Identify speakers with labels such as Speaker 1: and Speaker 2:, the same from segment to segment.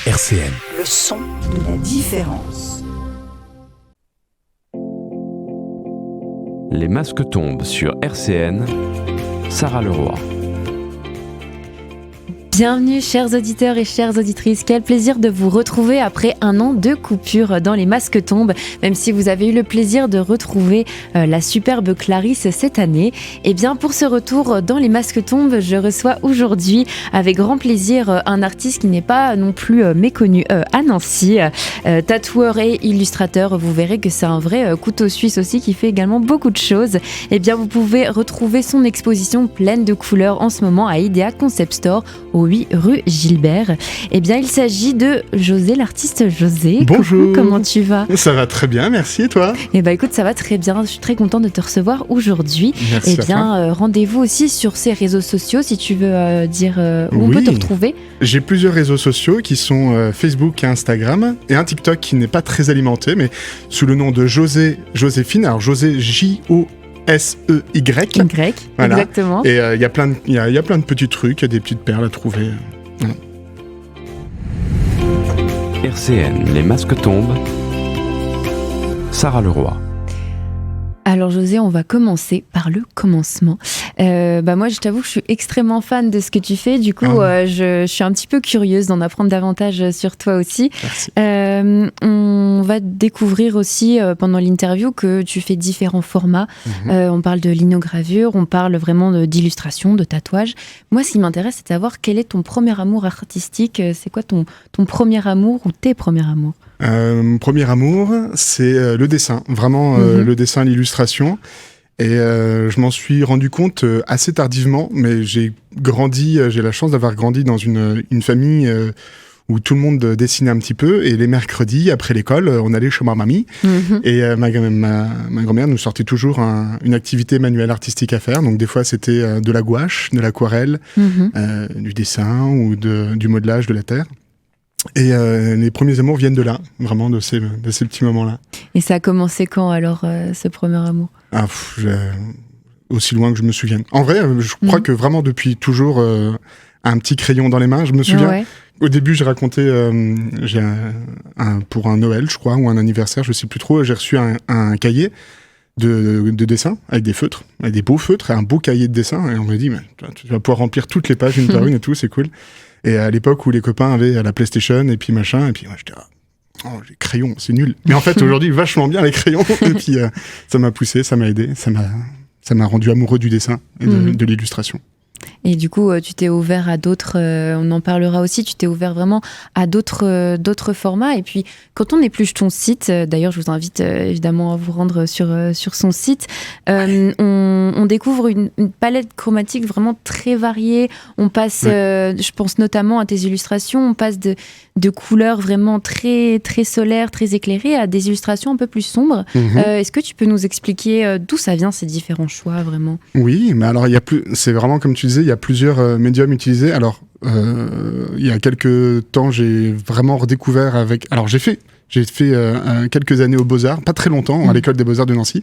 Speaker 1: RCN.
Speaker 2: Le son de la différence.
Speaker 3: Les masques tombent sur RCN, Sarah Leroy.
Speaker 4: Bienvenue chers auditeurs et chères auditrices, quel plaisir de vous retrouver après un an de coupure dans Les Masques Tombent, même si vous avez eu le plaisir de retrouver la superbe Clarisse cette année. Et bien pour ce retour dans Les Masques Tombent, je reçois aujourd'hui avec grand plaisir un artiste qui n'est pas non plus méconnu à Nancy, tatoueur et illustrateur. Vous verrez que c'est un vrai couteau suisse aussi qui fait également beaucoup de choses. Et bien vous pouvez retrouver son exposition pleine de couleurs en ce moment à Idea Concept Store au 8 rue Gilbert. Eh bien, il s'agit de José, l'artiste José.
Speaker 5: Bonjour.
Speaker 4: Coucou, comment tu vas ?
Speaker 5: Ça va très bien, merci, et toi ?
Speaker 4: Eh bien, écoute, ça va très bien. Je suis très contente de te recevoir aujourd'hui.
Speaker 5: Merci.
Speaker 4: Eh bien, rendez-vous aussi sur ces réseaux sociaux si tu veux dire où on peut te retrouver.
Speaker 5: J'ai plusieurs réseaux sociaux qui sont Facebook et Instagram, et un TikTok qui n'est pas très alimenté, mais sous le nom de Joséphine. Alors, José, J-O S-E-Y.
Speaker 4: Voilà. Exactement.
Speaker 5: Et il y a plein de petits trucs, des petites perles à trouver. Voilà.
Speaker 3: RCN, les masques tombent. Sarah Leroy.
Speaker 4: Alors José, on va commencer par le commencement. Moi, je t'avoue que je suis extrêmement fan de ce que tu fais. Du coup, je suis un petit peu curieuse d'en apprendre davantage sur toi aussi.
Speaker 5: Merci.
Speaker 4: On va découvrir aussi pendant l'interview que tu fais différents formats. On parle de linogravure, on parle vraiment d'illustration, de tatouage. Moi, ce qui m'intéresse, c'est de savoir quel est ton premier amour artistique. C'est quoi ton premier amour ou tes premiers amours ?
Speaker 5: Mon premier amour, c'est le dessin. Vraiment, le dessin, l'illustration. Et je m'en suis rendu compte assez tardivement, mais j'ai la chance d'avoir grandi dans une famille où tout le monde dessinait un petit peu. Et les mercredis, après l'école, on allait chez ma mamie. Et ma grand-mère nous sortait toujours une activité manuelle artistique à faire. Donc des fois, c'était de la gouache, de l'aquarelle, du dessin ou du modelage de la terre. Et les premiers amours viennent de là, vraiment de ces petits moments-là.
Speaker 4: Et ça a commencé quand alors, ce premier amour ?
Speaker 5: Aussi loin que je me souvienne. En vrai, je crois que vraiment depuis toujours, un petit crayon dans les mains, je me souviens. Ouais. Au début, j'ai raconté, pour un Noël, je crois, ou un anniversaire, je sais plus trop, j'ai reçu un cahier de dessin avec des feutres, avec des beaux feutres et un beau cahier de dessin. Et on m'a dit, mais, tu vas pouvoir remplir toutes les pages une par une et tout, c'est cool. Et à l'époque où les copains avaient la PlayStation et puis machin, et puis moi j'étais les crayons, c'est nul. Mais en fait aujourd'hui vachement bien les crayons. Et puis ça m'a poussé, ça m'a aidé, ça m'a rendu amoureux du dessin et de l'illustration.
Speaker 4: Et du coup, tu t'es ouvert à d'autres, on en parlera aussi, tu t'es ouvert vraiment à d'autres formats. Et puis, quand on épluche ton site, d'ailleurs, je vous invite évidemment à vous rendre sur son site, on découvre une palette chromatique vraiment très variée. On passe, je pense notamment à tes illustrations, on passe de couleurs vraiment très, très solaires, très éclairées, à des illustrations un peu plus sombres. Est-ce que tu peux nous expliquer d'où ça vient, ces différents choix, vraiment ?
Speaker 5: Oui, mais alors, c'est vraiment comme tu disais, il y a plusieurs médiums utilisés. Alors, il y a quelques temps, j'ai vraiment redécouvert Alors, j'ai fait quelques années aux Beaux-Arts, pas très longtemps, à l'école des Beaux-Arts de Nancy.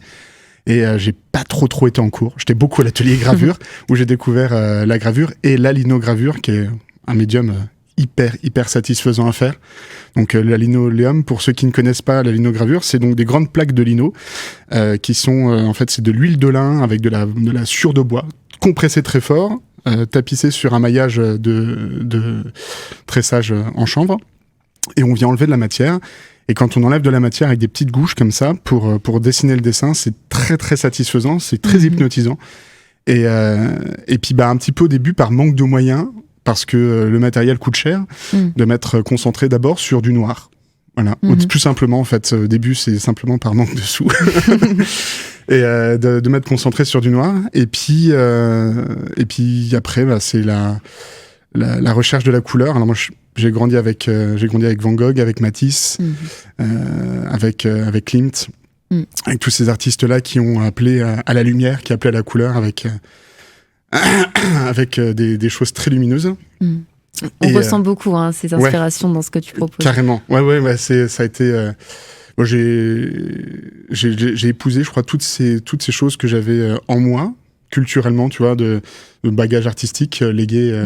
Speaker 5: Et j'ai pas trop été en cours. J'étais beaucoup à l'atelier gravure, où j'ai découvert la gravure et la linogravure, qui est un médium hyper satisfaisant à faire. Donc la linoléum, pour ceux qui ne connaissent pas la linogravure, c'est donc des grandes plaques de lino qui sont, en fait, c'est de l'huile de lin avec de la sciure de bois, compressée très fort, tapissée sur un maillage de tressage en chanvre, et on vient enlever de la matière. Et quand on enlève de la matière avec des petites gouges comme ça pour dessiner le dessin, c'est très satisfaisant, c'est très hypnotisant. Et puis un petit peu au début par manque de moyens, parce que le matériel coûte cher, de m'être concentré d'abord sur du noir. Voilà, tout simplement en fait. Au début, c'est simplement par manque de sous. Et de m'être concentré sur du noir. Et puis après, c'est la recherche de la couleur. Alors moi, j'ai grandi avec Van Gogh, avec Matisse, avec Klimt, avec tous ces artistes-là qui ont appelé à la lumière, qui appelaient à la couleur avec des choses très lumineuses.
Speaker 4: On ressent beaucoup ces inspirations dans ce que tu proposes.
Speaker 5: Carrément. Ouais, ça a été... moi, j'ai épousé, je crois, toutes ces choses que j'avais en moi, culturellement, tu vois, de bagage artistique légué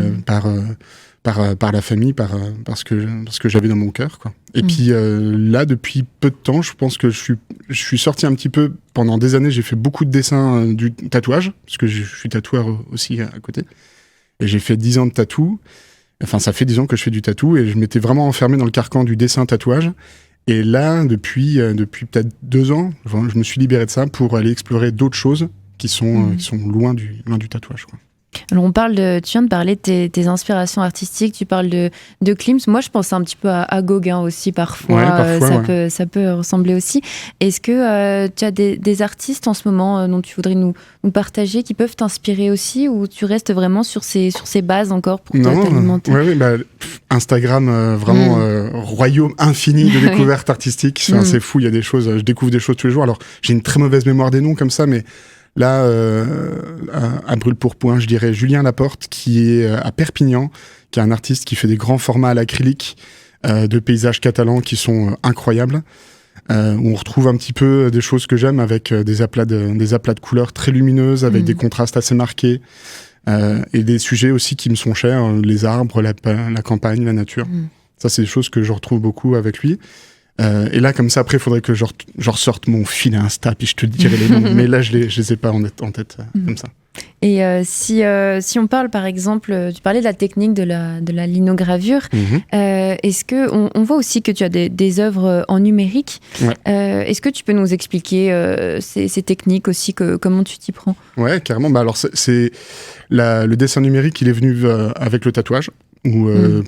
Speaker 5: par la famille, parce que j'avais dans mon cœur, quoi. Et puis là, depuis peu de temps, je pense que je suis sorti un petit peu. Pendant des années, j'ai fait beaucoup de dessins, du tatouage, parce que je suis tatoueur aussi à côté. Et j'ai fait 10 ans de tatou. Enfin, ça fait 10 ans que je fais du tatou, et je m'étais vraiment enfermé dans le carcan du dessin tatouage. Et là, depuis peut-être 2 ans, je me suis libéré de ça pour aller explorer d'autres choses qui sont loin du tatouage, quoi.
Speaker 4: Alors tu viens de parler de tes inspirations artistiques, tu parles de Klimt. Moi, je pense un petit peu à Gauguin aussi parfois.
Speaker 5: Ouais, parfois,
Speaker 4: ça peut ressembler aussi. Est-ce que tu as des artistes en ce moment dont tu voudrais nous partager, qui peuvent t'inspirer aussi, ou tu restes vraiment sur ces bases encore pour t'alimenter?
Speaker 5: Instagram, vraiment royaume infini de découvertes artistiques. Enfin, c'est fou, il y a des choses, je découvre des choses tous les jours. Alors, j'ai une très mauvaise mémoire des noms comme ça, mais là, à brûle-pourpoint, je dirais Julien Laporte, qui est à Perpignan, qui est un artiste qui fait des grands formats à l'acrylique de paysages catalans qui sont incroyables. Où on retrouve un petit peu des choses que j'aime, avec des aplats de couleurs très lumineuses, avec des contrastes assez marqués, et des sujets aussi qui me sont chers, les arbres, la campagne, la nature. Ça, c'est des choses que je retrouve beaucoup avec lui. Et là, comme ça, après, il faudrait que je ressorte mon fil Insta, puis je te dirai les noms. Mais là, je les ai pas en tête comme ça.
Speaker 4: Et si on parle, par exemple, tu parlais de la technique de la linogravure, est-ce que on voit aussi que tu as des œuvres en numérique? Est-ce que tu peux nous expliquer ces techniques aussi, comment tu t'y prends? Ouais,
Speaker 5: carrément. Bah alors, le dessin numérique, il est venu avec le tatouage.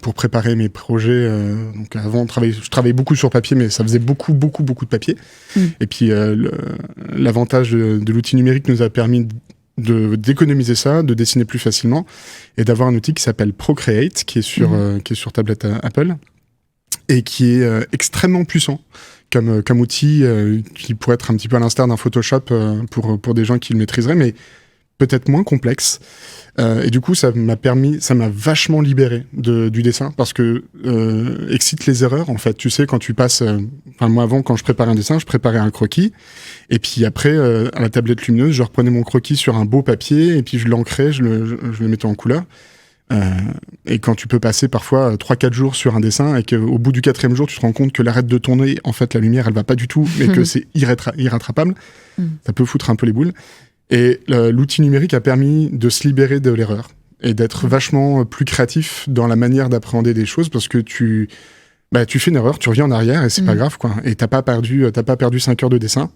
Speaker 5: Pour préparer mes projets, donc avant je travaillais beaucoup sur papier, mais ça faisait beaucoup de papier. Et puis l'avantage de l'outil numérique nous a permis d'économiser ça, de dessiner plus facilement, et d'avoir un outil qui s'appelle Procreate, qui est sur tablette Apple, et qui est extrêmement puissant comme outil, qui pourrait être un petit peu à l'instar d'un Photoshop pour des gens qui le maîtriseraient, mais peut-être moins complexe. Et du coup, ça m'a vachement libéré du dessin, parce que excite les erreurs, en fait. Tu sais, quand tu passes... moi, avant, quand je préparais un dessin, je préparais un croquis, et puis après, à la tablette lumineuse, je reprenais mon croquis sur un beau papier, et puis je l'ancrais, je le mettais en couleur. Et quand tu peux passer parfois 3-4 jours sur un dessin, et qu'au bout du 4e jour, tu te rends compte que l'arrête de tourner, en fait, la lumière, elle va pas du tout, mais que c'est irrattrapable, ça peut foutre un peu les boules. Et l'outil numérique a permis de se libérer de l'erreur et d'être vachement plus créatif dans la manière d'appréhender des choses, parce que tu fais une erreur, tu reviens en arrière et c'est pas grave, quoi. Et t'as pas perdu 5 heures de dessin,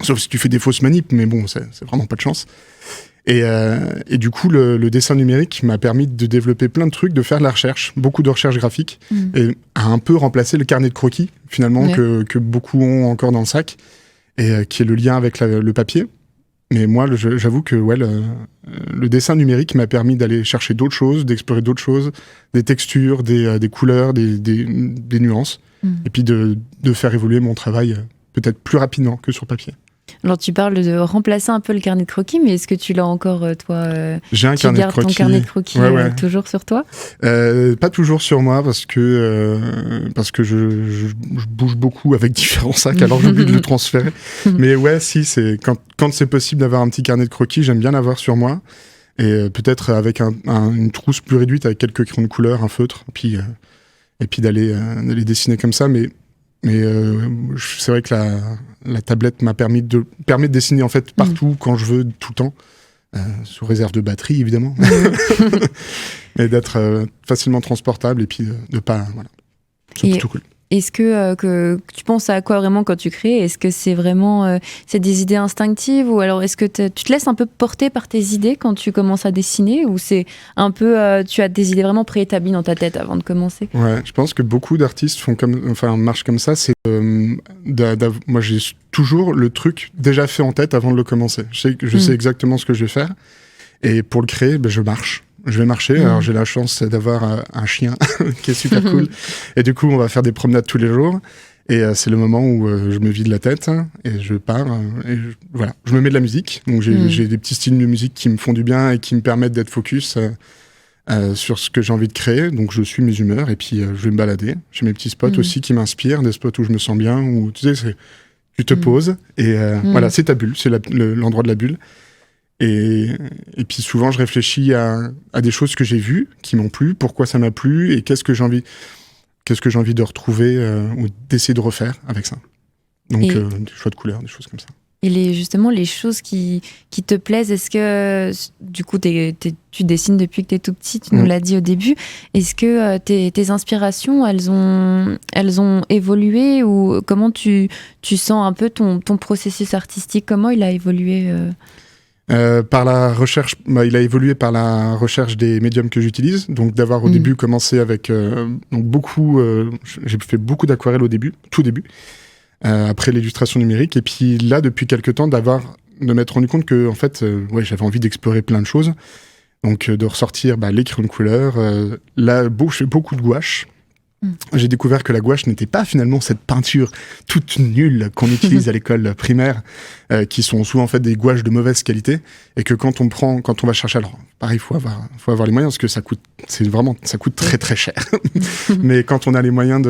Speaker 5: sauf si tu fais des fausses manips, mais bon, c'est vraiment pas de chance. Et du coup, le dessin numérique m'a permis de développer plein de trucs, de faire de la recherche, beaucoup de recherche graphique, et a un peu remplacé le carnet de croquis, finalement, que beaucoup ont encore dans le sac, et qui est le lien avec le papier. Mais moi, j'avoue que le dessin numérique m'a permis d'aller chercher d'autres choses, d'explorer d'autres choses, des textures, des couleurs, des nuances, et puis de faire évoluer mon travail peut-être plus rapidement que sur papier.
Speaker 4: Alors, tu parles de remplacer un peu le carnet de croquis, mais est-ce que tu l'as encore, toi?
Speaker 5: J'ai un carnet de croquis.
Speaker 4: Ton carnet de croquis toujours sur toi?
Speaker 5: Pas toujours sur moi, parce que je bouge beaucoup avec différents sacs, alors j'ai oublié de le transférer. Mais si, c'est quand c'est possible d'avoir un petit carnet de croquis, j'aime bien l'avoir sur moi. Et peut-être avec une trousse plus réduite, avec quelques crayons de couleur, un feutre, et puis d'aller dessiner comme ça. Mais c'est vrai que la tablette m'a permis de dessiner, en fait, partout, quand je veux, tout le temps, sous réserve de batterie, évidemment, mais d'être facilement transportable, et puis de pas... Voilà. C'est plutôt cool.
Speaker 4: Est-ce que tu penses à quoi vraiment quand tu crées? Est-ce que c'est vraiment c'est des idées instinctives, ou alors est-ce que tu te laisses un peu porter par tes idées quand tu commences à dessiner, ou c'est un peu tu as des idées vraiment préétablies dans ta tête avant de commencer? Ouais,
Speaker 5: je pense que beaucoup d'artistes marchent comme ça. C'est moi, j'ai toujours le truc déjà fait en tête avant de le commencer. Je sais exactement ce que je vais faire, et pour le créer, je marche. Je vais marcher, alors j'ai la chance d'avoir un chien qui est super cool, et du coup on va faire des promenades tous les jours, et c'est le moment où je me vide la tête, et je pars, et je me mets de la musique, donc j'ai des petits styles de musique qui me font du bien et qui me permettent d'être focus sur ce que j'ai envie de créer, donc je suis mes humeurs, et puis je vais me balader. J'ai mes petits spots aussi qui m'inspirent, des spots où je me sens bien, où tu sais, tu te poses, et voilà, c'est ta bulle, c'est l'endroit de la bulle. Et puis souvent, je réfléchis à des choses que j'ai vues, qui m'ont plu, pourquoi ça m'a plu, et qu'est-ce que j'ai envie de retrouver ou d'essayer de refaire avec ça. Donc, des choix de couleurs, des choses comme ça.
Speaker 4: Et justement, les choses qui te plaisent, est-ce que, du coup, tu dessines depuis que tu es tout petit, tu nous l'as dit au début, est-ce que tes inspirations, elles ont évolué, ou comment tu sens un peu ton processus artistique, comment il a évolué
Speaker 5: Par la recherche, il a évolué par la recherche des médiums que j'utilise, donc d'avoir au début commencé avec donc beaucoup, j'ai fait beaucoup d'aquarelles au début, tout début, après l'illustration numérique, et puis là depuis quelques temps de m'être rendu compte que en fait, j'avais envie d'explorer plein de choses, donc de ressortir les crayons de couleur, là je fais beaucoup de gouache. J'ai découvert que la gouache n'était pas finalement cette peinture toute nulle qu'on utilise à l'école primaire, qui sont souvent en fait des gouaches de mauvaise qualité, et que quand on va chercher, alors pareil, faut avoir les moyens, parce que ça coûte très très cher. Mais quand on a les moyens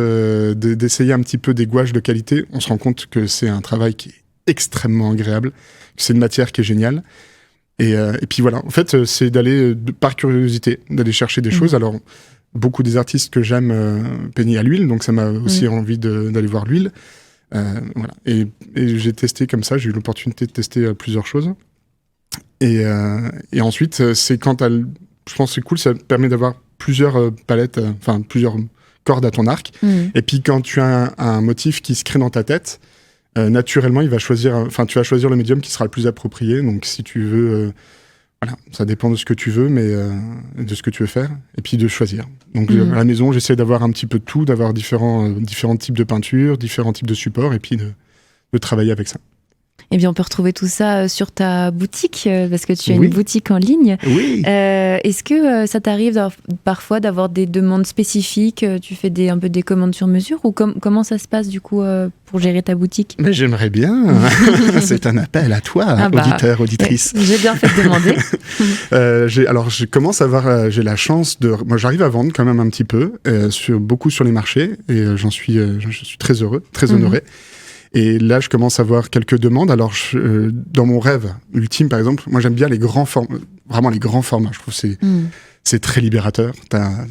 Speaker 5: d'essayer un petit peu des gouaches de qualité, on se rend compte que c'est un travail qui est extrêmement agréable, que c'est une matière qui est géniale. Et puis voilà, en fait, c'est d'aller par curiosité, d'aller chercher des choses. Alors beaucoup des artistes que j'aime peignaient à l'huile, donc ça m'a aussi envie d'aller voir l'huile. Voilà. Et j'ai testé comme ça, j'ai eu l'opportunité de tester plusieurs choses. Et ensuite, c'est je pense que c'est cool, ça permet d'avoir plusieurs palettes, plusieurs cordes à ton arc. Et puis quand tu as un motif qui se crée dans ta tête, naturellement, tu vas choisir le médium qui sera le plus approprié. Donc si tu veux... Voilà, ça dépend de ce que tu veux, mais de ce que tu veux faire, et puis de choisir. Donc à la maison, j'essaie d'avoir un petit peu de tout, d'avoir différents types de peintures, différents types de supports, et puis de travailler avec ça.
Speaker 4: Eh bien, on peut retrouver tout ça sur ta boutique, parce que tu as une boutique en ligne.
Speaker 5: Oui.
Speaker 4: Est-ce que ça t'arrive parfois d'avoir des demandes spécifiques? Tu fais un peu des commandes sur mesure, ou comment ça se passe du coup pour gérer ta boutique?
Speaker 5: Mais j'aimerais bien. C'est un appel à toi, auditeur, auditrice.
Speaker 4: J'ai bien fait de demander.
Speaker 5: Alors, je commence à avoir, j'ai la chance moi, j'arrive à vendre quand même un petit peu, beaucoup sur les marchés, et je suis très heureux, très honoré. Et là, je commence à avoir quelques demandes. Alors, dans mon rêve ultime, par exemple, moi, j'aime bien les grands formats, vraiment les grands formats. Je trouve que c'est très libérateur.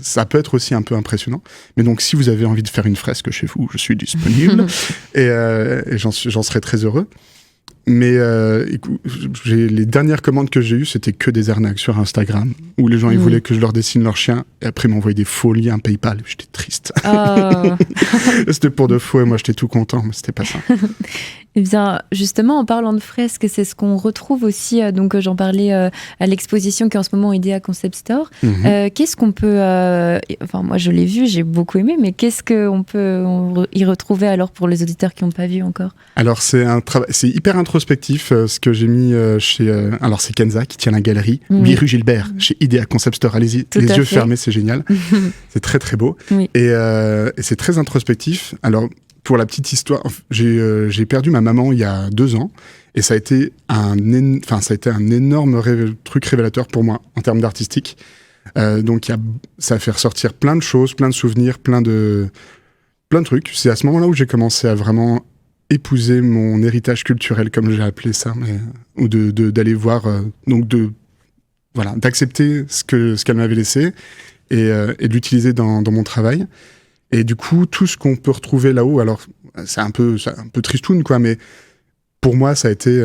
Speaker 5: Ça peut être aussi un peu impressionnant. Mais donc, si vous avez envie de faire une fresque chez vous, je suis disponible. et j'en serais très heureux. Mais les dernières commandes que j'ai eues, c'était que des arnaques sur Instagram, où les gens ils voulaient que je leur dessine leur chien, et après ils m'envoyaient des faux liens PayPal. J'étais triste.
Speaker 4: Oh.
Speaker 5: C'était pour de faux, et moi j'étais tout content, mais c'était pas ça.
Speaker 4: Eh bien, justement, en parlant de fresques, c'est ce qu'on retrouve aussi, donc j'en parlais à l'exposition qui est en ce moment Idea Concept Store. Qu'est-ce qu'on peut... moi je l'ai vu, j'ai beaucoup aimé, mais qu'est-ce qu'on peut y retrouver alors pour les auditeurs qui n'ont pas vu encore? Alors
Speaker 5: c'est hyper introspectif, ce que j'ai mis chez... alors c'est Kenza qui tient la galerie, 8 rue Gilbert, chez Idea Concept Store. Allez-y, les yeux fermés, c'est génial. C'est très très beau. Oui. Et c'est très introspectif. Alors... Pour la petite histoire, j'ai perdu ma maman il y a 2 ans, et ça a été un énorme truc révélateur pour moi en termes d'artistique. Donc ça a fait ressortir plein de choses, plein de souvenirs, plein de trucs. C'est à ce moment-là où j'ai commencé à vraiment épouser mon héritage culturel, comme j'ai appelé ça, ou d'aller voir, d'accepter ce qu'elle m'avait laissé et de l'utiliser dans mon travail. Et du coup, tout ce qu'on peut retrouver là-haut, alors c'est un peu tristoun, quoi, mais pour moi, ça a été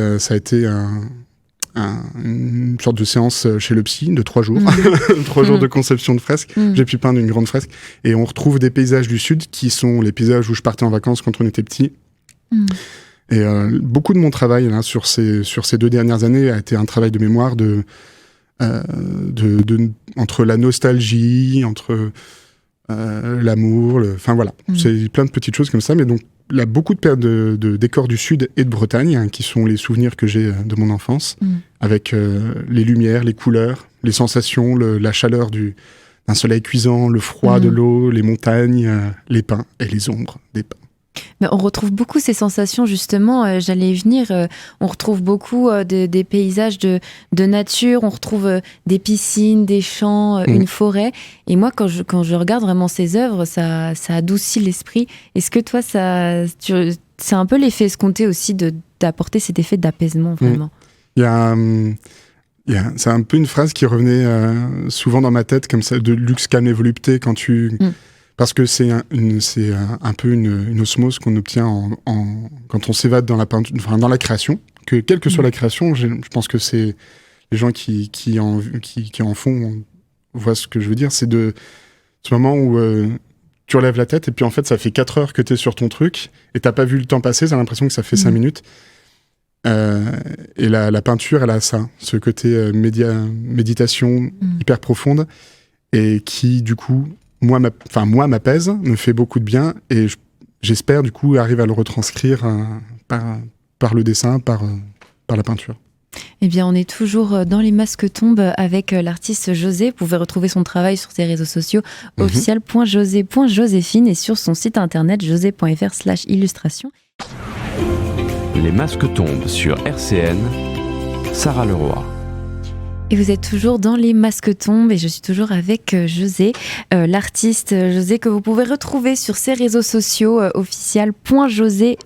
Speaker 5: une sorte de séance chez le psy de 3 jours, 3 jours de conception de fresque. J'ai pu peindre une grande fresque, et on retrouve des paysages du sud qui sont les paysages où je partais en vacances quand on était petit. Et beaucoup de mon travail là, sur ces 2 dernières années a été un travail de mémoire entre la nostalgie, entre l'amour, voilà. C'est plein de petites choses comme ça, mais donc il y a beaucoup de décors du Sud et de Bretagne, qui sont les souvenirs que j'ai de mon enfance, avec les lumières, les couleurs, les sensations, la chaleur d'un soleil cuisant, le froid de l'eau, les montagnes, les pins et les ombres des pins.
Speaker 4: Mais on retrouve beaucoup ces sensations, justement, j'allais y venir, on retrouve beaucoup des paysages de nature, on retrouve des piscines, des champs, une forêt, et moi quand je regarde vraiment ces œuvres, ça adoucit l'esprit. Est-ce que toi, c'est un peu l'effet escompté aussi d'apporter cet effet d'apaisement, vraiment?
Speaker 5: C'est un peu une phrase qui revenait souvent dans ma tête, comme ça, de luxe, calme et volupté, quand tu... Parce que c'est un peu une osmose qu'on obtient quand on s'évade dans la peinture, enfin, dans la création. Que quelle que soit la création, je pense que c'est les gens qui en font voient ce que je veux dire. C'est de ce moment où tu relèves la tête et puis en fait ça fait 4 heures que t'es sur ton truc et t'as pas vu le temps passer. T'as l'impression que ça fait 5 minutes. Et la peinture, elle a ça, ce côté méditation hyper profonde et qui du coup moi m'apaise, me fait beaucoup de bien et j'espère du coup arrive à le retranscrire par le dessin, par la peinture.
Speaker 4: Eh bien, on est toujours dans les masques tombes avec l'artiste José. Vous pouvez retrouver son travail sur ses réseaux sociaux officiel.josé.joséphine et sur son site internet josé.fr/illustration.
Speaker 3: Les masques tombent sur RCN, Sarah Leroy.
Speaker 4: Et vous êtes toujours dans les masques tombes et je suis toujours avec José, l'artiste José que vous pouvez retrouver sur ses réseaux sociaux officiel.josé,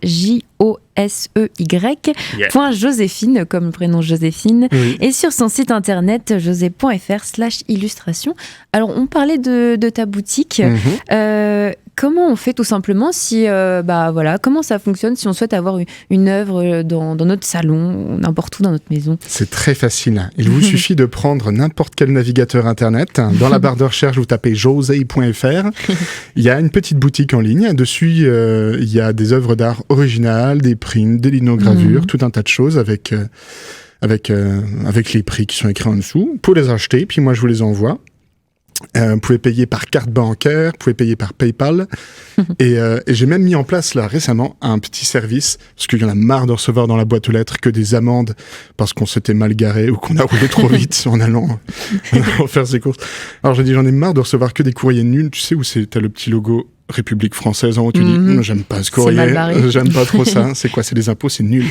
Speaker 4: Joséphine, comme le prénom Joséphine, et sur son site internet josé.fr/illustration. Alors, on parlait de ta boutique. Comment on fait tout simplement si, comment ça fonctionne si on souhaite avoir une œuvre dans notre salon, n'importe où dans notre maison?
Speaker 5: C'est très facile. Il vous suffit de prendre n'importe quel navigateur internet. Dans la barre de recherche, vous tapez josé.fr. Il y a une petite boutique en ligne. Dessus, il y a des œuvres d'art originales, des prints, des linogravures, tout un tas de choses avec les prix qui sont écrits en dessous. Vous pouvez les acheter, puis moi je vous les envoie. Vous pouvez payer par carte bancaire, vous pouvez payer par PayPal. Et j'ai même mis en place là récemment un petit service, parce qu'il y en a marre de recevoir dans la boîte aux lettres que des amendes parce qu'on s'était mal garé ou qu'on a roulé trop vite en allant faire ses courses. Alors j'ai dit j'en ai marre de recevoir que des courriers nuls, tu sais, où t'as le petit logo République française en haut, tu dis j'aime pas ce courrier, j'aime pas trop ça, c'est quoi, c'est des impôts, c'est nul.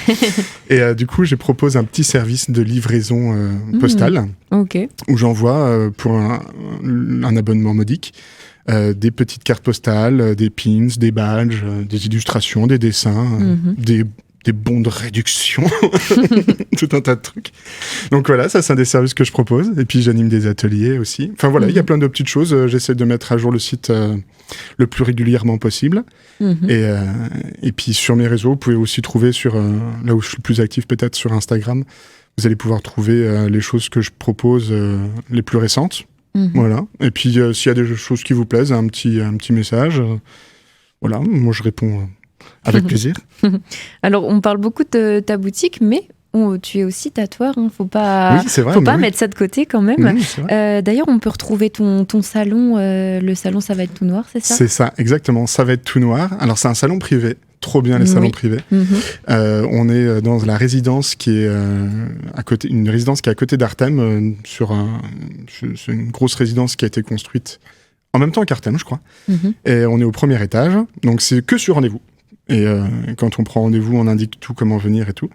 Speaker 5: Et du coup j'ai proposé un petit service de livraison postale où j'envoie pour un abonnement modique des petites cartes postales, des pins, des badges, des illustrations, des dessins, des bons de réduction, tout un tas de trucs. Donc voilà, ça c'est un des services que je propose. Et puis j'anime des ateliers aussi. Enfin voilà, il y a plein de petites choses. J'essaie de mettre à jour le site le plus régulièrement possible. Et puis sur mes réseaux, vous pouvez aussi trouver là où je suis le plus actif peut-être sur Instagram, vous allez pouvoir trouver les choses que je propose les plus récentes. Voilà. Et puis s'il y a des choses qui vous plaisent, un petit message. Voilà, moi je réponds avec plaisir.
Speaker 4: Alors, on parle beaucoup de ta boutique, mais tu es aussi tatoueur. Faut pas mettre ça de côté quand même. D'ailleurs, on peut retrouver ton salon. Le salon, ça va être tout noir, c'est ça? C'est ça,
Speaker 5: exactement. Ça va être tout noir. Alors, c'est un salon privé. Trop bien les salons privés. On est dans la résidence qui est à côté, une résidence qui est à côté d'Artem, c'est une grosse résidence qui a été construite en même temps qu'Artem, je crois. Et on est au premier étage, donc c'est que sur rendez-vous. Et quand on prend rendez-vous, on indique tout, comment venir et tout.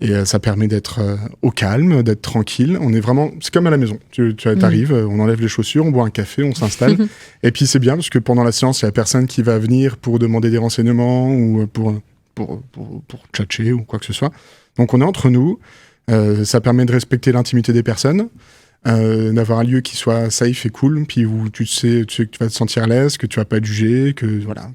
Speaker 5: Et ça permet d'être au calme, d'être tranquille. On est vraiment, c'est comme à la maison. Tu arrives, on enlève les chaussures, on boit un café, on s'installe. Et puis c'est bien parce que pendant la séance, il y a personne qui va venir pour demander des renseignements ou pour tchatcher ou quoi que ce soit. Donc on est entre nous. Ça permet de respecter l'intimité des personnes. D'avoir un lieu qui soit safe et cool, puis où tu sais que tu vas te sentir à l'aise, que tu vas pas être jugé, que voilà.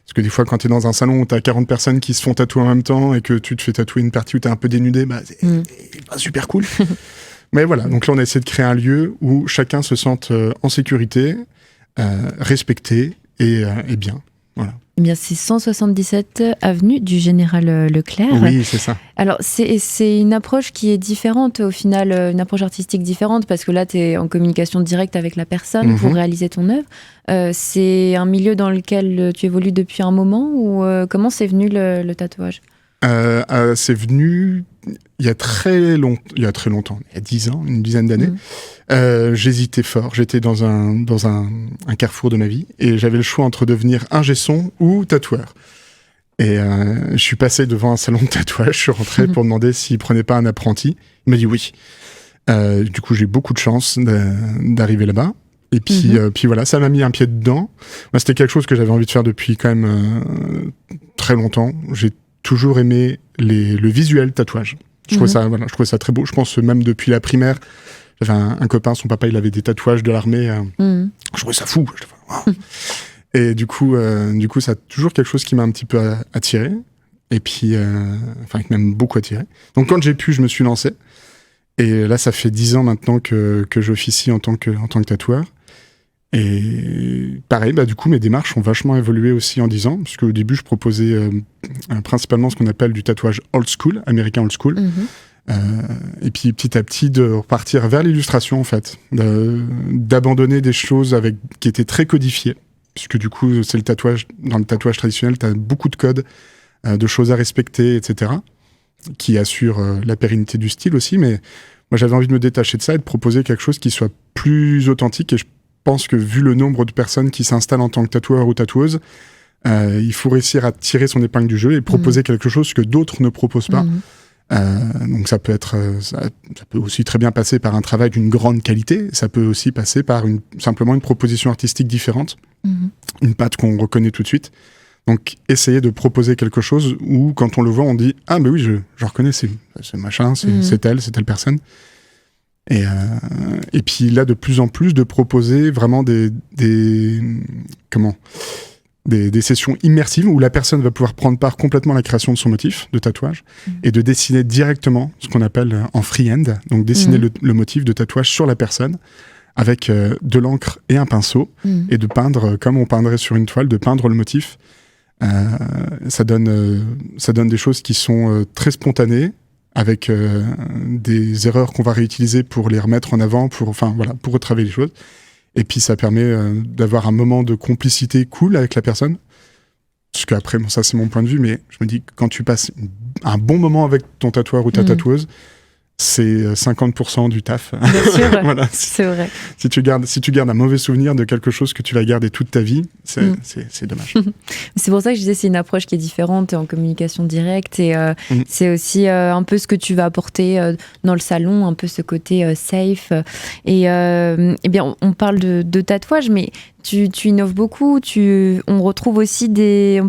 Speaker 5: Parce que des fois, quand tu es dans un salon où tu as 40 personnes qui se font tatouer en même temps et que tu te fais tatouer une partie où tu es un peu dénudé, c'est pas super cool. Mais voilà, donc là, on a essayé de créer un lieu où chacun se sente en sécurité, respecté et bien. Voilà.
Speaker 4: Eh bien, c'est 177 avenue du Général Leclerc.
Speaker 5: Oui, c'est ça.
Speaker 4: Alors, c'est une approche qui est différente, au final, une approche artistique différente, parce que là, tu es en communication directe avec la personne pour réaliser ton œuvre. C'est un milieu dans lequel tu évolues depuis un moment, ou comment c'est venu le tatouage?
Speaker 5: C'est venu il y a très longtemps, il y a 10 ans, une dizaine d'années. J'hésitais fort, j'étais dans un carrefour de ma vie et j'avais le choix entre devenir ingé son ou tatoueur. Et je suis passé devant un salon de tatouage, je suis rentré pour demander s'il prenait pas un apprenti. Il m'a dit oui. Du coup, j'ai eu beaucoup de chance d'arriver là-bas. Et puis, puis voilà, ça m'a mis un pied dedans. Moi, c'était quelque chose que j'avais envie de faire depuis quand même très longtemps. J'ai toujours aimé le visuel tatouage. Je trouvais ça très beau. Je pense même depuis la primaire, j'avais un copain, son papa, il avait des tatouages de l'armée. Je trouvais ça fou. Wow. Et du coup, ça a toujours quelque chose qui m'a un petit peu attiré. Et puis, même beaucoup attiré. Donc, quand j'ai pu, je me suis lancé. Et là, ça fait 10 ans maintenant que j'officie en tant que tatoueur. Et pareil, du coup, mes démarches ont vachement évolué aussi en 10 ans. Parce qu'au début, je proposais principalement ce qu'on appelle du tatouage old school, américain old school. Et puis, petit à petit, de repartir vers l'illustration, en fait. D'abandonner des choses qui étaient très codifiées. Puisque du coup, c'est dans le tatouage traditionnel, tu as beaucoup de codes, de choses à respecter, etc., qui assurent la pérennité du style aussi. Mais moi, j'avais envie de me détacher de ça et de proposer quelque chose qui soit plus authentique. Et je pense que vu le nombre de personnes qui s'installent en tant que tatoueur ou tatoueuse, il faut réussir à tirer son épingle du jeu et proposer quelque chose que d'autres ne proposent pas. Donc ça peut aussi très bien passer par un travail d'une grande qualité. Ça peut aussi passer par simplement une proposition artistique différente, une patte qu'on reconnaît tout de suite. Donc essayer de proposer quelque chose où quand on le voit on dit « Ah mais oui, je reconnais, c'est machin, c'est telle personne ». Et puis là de plus en plus de proposer vraiment des sessions immersives où la personne va pouvoir prendre part complètement à la création de son motif de tatouage et de dessiner directement ce qu'on appelle en freehand, donc dessiner le motif de tatouage sur la personne avec de l'encre et un pinceau et de peindre comme on peindrait sur une toile, de peindre le motif. Ça donne des choses qui sont très spontanées avec des erreurs qu'on va réutiliser pour les remettre en avant, pour retravailler les choses. Et puis ça permet d'avoir un moment de complicité cool avec la personne. Parce qu'après, ça c'est mon point de vue, mais je me dis que quand tu passes un bon moment avec ton tatoueur ou ta tatoueuse, c'est 50% du taf.
Speaker 4: Bien sûr,
Speaker 5: voilà.
Speaker 4: c'est vrai.
Speaker 5: Si tu gardes un mauvais souvenir de quelque chose que tu vas garder toute ta vie, c'est dommage.
Speaker 4: C'est pour ça que je disais c'est une approche qui est différente en communication directe et c'est aussi un peu ce que tu vas apporter dans le salon, un peu ce côté safe. Et bien, on parle de tatouage, mais tu innoves beaucoup. On retrouve aussi tu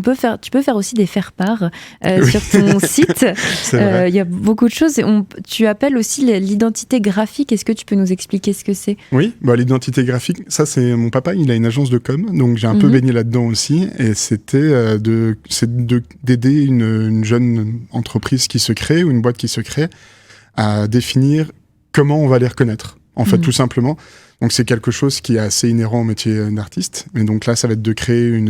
Speaker 4: peux faire aussi des faire-part sur ton site. Il y a beaucoup de choses. Tu appelles aussi l'identité graphique. Est-ce que tu peux nous expliquer ce que c'est ?
Speaker 5: Oui, l'identité graphique, ça c'est mon papa, il a une agence de com, donc j'ai un peu baigné là-dedans aussi. Et c'était d'aider une jeune entreprise qui se crée ou une boîte qui se crée à définir comment on va les reconnaître. En fait, tout simplement. Donc c'est quelque chose qui est assez inhérent au métier d'artiste. Et donc là, ça va être de créer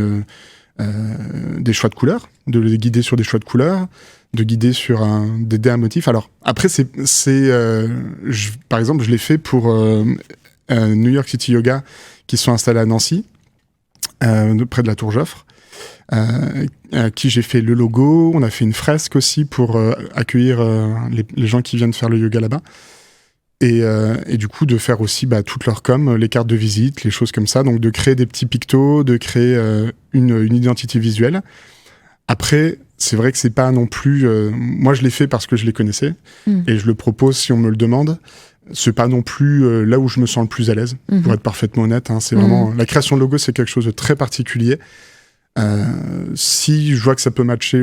Speaker 5: des choix de couleurs, de les guider sur des choix de couleurs, de guider sur d'aider un motif. Alors après, par exemple, je l'ai fait pour New York City Yoga qui sont installés à Nancy, près de la Tour Joffre, à qui j'ai fait le logo. On a fait une fresque aussi pour accueillir les gens qui viennent faire le yoga là-bas. Et du coup, de faire aussi toutes leurs com, les cartes de visite, les choses comme ça. Donc, de créer des petits pictos, de créer une identité visuelle. Après, c'est vrai que c'est pas non plus... moi, je l'ai fait parce que je les connaissais. Et je le propose si on me le demande. C'est pas non plus là où je me sens le plus à l'aise, pour être parfaitement honnête. C'est vraiment... La création de logo, c'est quelque chose de très particulier. Si je vois que ça peut matcher,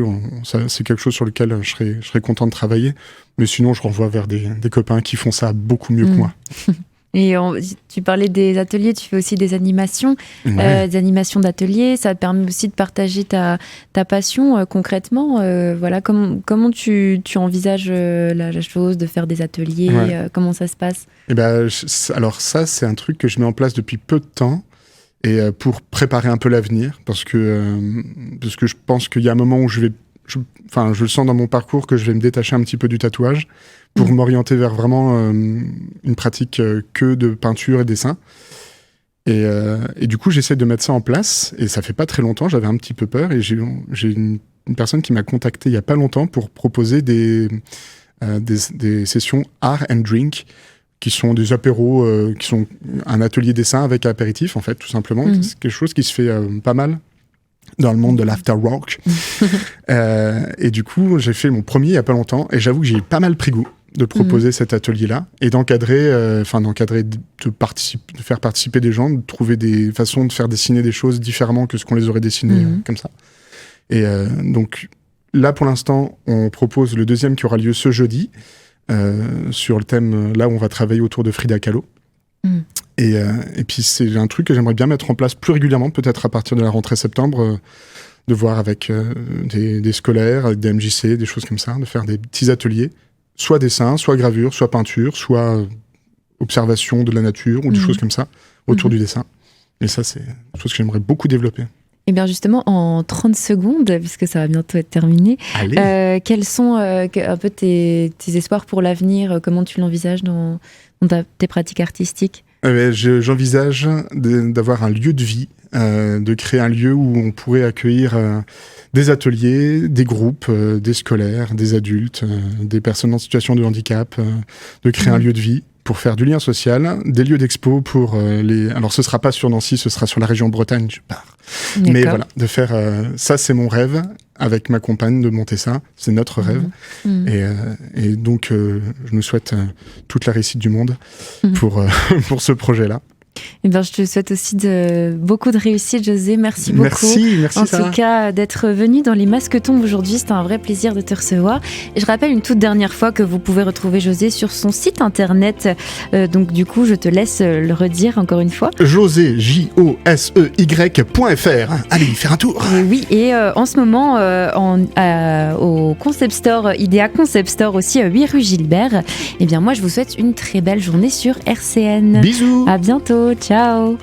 Speaker 5: c'est quelque chose sur lequel je serais content de travailler. Mais sinon, je renvoie vers des copains qui font ça beaucoup mieux que moi.
Speaker 4: Et tu parlais des ateliers, tu fais aussi des animations, des animations d'ateliers. Ça te permet aussi de partager ta passion concrètement. Voilà, comment tu envisages la chose de faire des ateliers, comment ça se passe ?
Speaker 5: Alors ça, c'est un truc que je mets en place depuis peu de temps. Et pour préparer un peu l'avenir, parce que je pense qu'il y a un moment où je le sens dans mon parcours que je vais me détacher un petit peu du tatouage pour m'orienter vers vraiment une pratique que de peinture et dessin. Et du coup, j'essaie de mettre ça en place, et ça fait pas très longtemps, j'avais un petit peu peur, et j'ai une personne qui m'a contacté il y a pas longtemps pour proposer des sessions art and drink, qui sont des apéros, qui sont un atelier dessin avec apéritif, en fait, tout simplement. C'est quelque chose qui se fait pas mal dans le monde de l'after work. Et du coup, j'ai fait mon premier il y a pas longtemps, et j'avoue que j'ai pas mal pris goût de proposer cet atelier-là, et d'encadrer, de faire participer des gens, de trouver des façons de faire dessiner des choses différemment que ce qu'on les aurait dessinées comme ça. Et donc, Là, pour l'instant, on propose le deuxième qui aura lieu ce jeudi, sur le thème, là, où on va travailler autour de Frida Kahlo. Et puis, c'est un truc que j'aimerais bien mettre en place plus régulièrement, peut-être à partir de la rentrée septembre, de voir avec des scolaires, avec des MJC, des choses comme ça, de faire des petits ateliers, soit dessin, soit gravure, soit peinture, soit observation de la nature, ou des choses comme ça, autour du dessin. Et ça, c'est une chose que j'aimerais beaucoup développer.
Speaker 4: Et bien justement, en 30 secondes, puisque ça va bientôt être terminé, quels sont un peu tes espoirs pour l'avenir? Comment tu l'envisages dans tes pratiques artistiques?
Speaker 5: J'envisage d'avoir un lieu de vie, de créer un lieu où on pourrait accueillir des ateliers, des groupes, des scolaires, des adultes, des personnes en situation de handicap, de créer un lieu de vie pour faire du lien social, des lieux d'expo pour Alors ce sera pas sur Nancy, ce sera sur la région Bretagne, je pars. D'accord. Mais voilà, de faire ça, c'est mon rêve, avec ma compagne, de monter ça, c'est notre rêve. Et donc je nous souhaite toute la réussite du monde pour ce projet-là.
Speaker 4: Eh bien, je te souhaite aussi beaucoup de réussite, José. Merci beaucoup.
Speaker 5: Merci
Speaker 4: en
Speaker 5: Sarah.
Speaker 4: tout cas, d'être venu dans les Masques Tombes aujourd'hui. C'était un vrai plaisir de te recevoir. Et je rappelle une toute dernière fois que vous pouvez retrouver José sur son site internet. Donc, du coup, je te laisse le redire encore une fois.
Speaker 5: José, JOSEY.fr. Allez, faire un tour.
Speaker 4: Et oui, et en ce moment, au Concept Store, Idea Concept Store aussi, 8 rue Gilbert. Eh bien, moi, je vous souhaite une très belle journée sur RCN.
Speaker 5: Bisous.
Speaker 4: À bientôt. Ciao.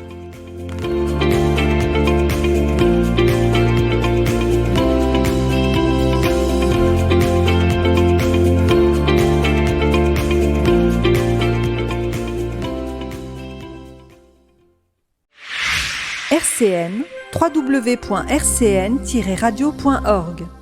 Speaker 2: RCN, www.rcn-radio.org